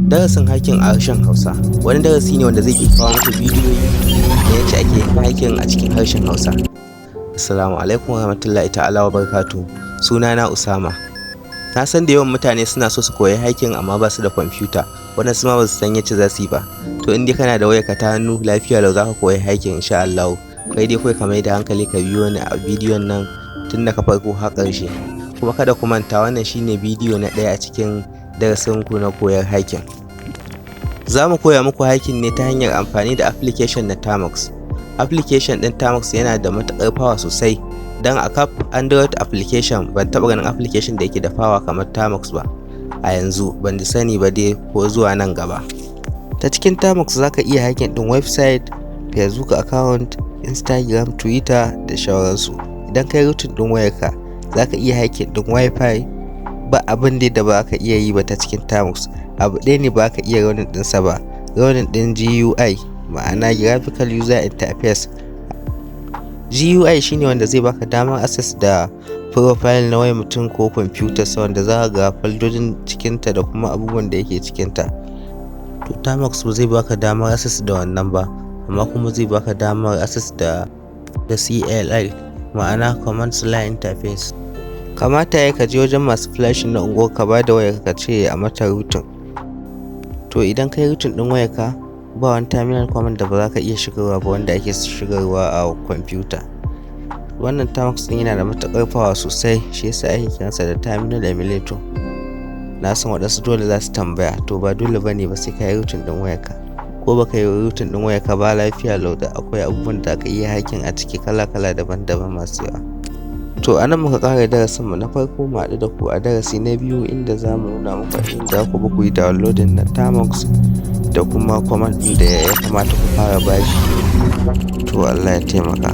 Darasin hacking a harshen Hausa wani darasi ne wanda zai ke kawo muku bidiyoyi da yacce ake hacking a cikin harshen Hausa. Assalamu alaikum warahmatullahi ta'ala wa barakatuh. Sunana Usama. Na san da yawan mutane suna so su koyi hacking amma ba su da kwamfuta, waɗansu ma ba su san yacce za su yi ba. To in dai kana da wayarka ta hannu lafiya lau za ka koyi hacking insha Allah. Kai dai kawai ka mai da hankali ka biyo ni a bidiyon nan tun daga farko har ƙarshe. Kuma kada ku manta wannan shine bidiyo na ɗaya a cikin darasinku na koyar hacking. Za mu koya muku hacking ne ta hanyar amfani da application na Termux. Application ɗin Termux yana da matuƙar power sosai, don a kaf Android application ban taɓa ganin application da yake da power kamar Termux ba. A yanzu ban sani ba dai ko zuwa nan gaba. Ta cikin Termux za ka iya hacking ɗin website, Facebook account, Instagram, Twitter da sauransu. Idan kai routing ɗin wayarka za ka iya hacking ɗin Wi-Fi. Ba abin da ba ka iya yi ba ta cikin Termux. Abu ɗaya ne ba ka iya raunin ɗinsa ba, raunin ɗin GUI, ma'ana graphical user interface. GUI shine wanda zai baka damar access da profile na wayar mutum ko computer sa, wanda za ka ga foldodin cikinta da kuma abubuwan da yake cikinta. To Termux ba zai baka damar access da wannan ba, amma kuma zai baka damar access da CLI, ma'ana command line interface. Kamata ya ka je wajen masu flashing na unguwar ka ba da wayar ka ce a mata routing. To idan kai routing din wayar ka ba wani terminal command da ba za ka iya shigarwa ba wanda ake shigarwa a kwamfuta. Wannan Termux din yana da matuƙar power sosai, shi yasa ake kiransa da terminal emulator. Na san waɗansu dole za su tambaya, to ba dole bane ba sai ka yi routing din wayar ka. Ko baka yi routing din wayar ka ba lafiya lau da akwai abubuwan da aka iya hacking a ciki kala-kala daban-daban masu yawa. To a nan muka ƙara darasinmu na farko, mu haɗu da ku a darasi na biyu inda za mu nuna muku inda za ku bi ku yi downloading na Termux da kuma command ɗin da ya kamata ku fara bashi. To Allah ya taimaka.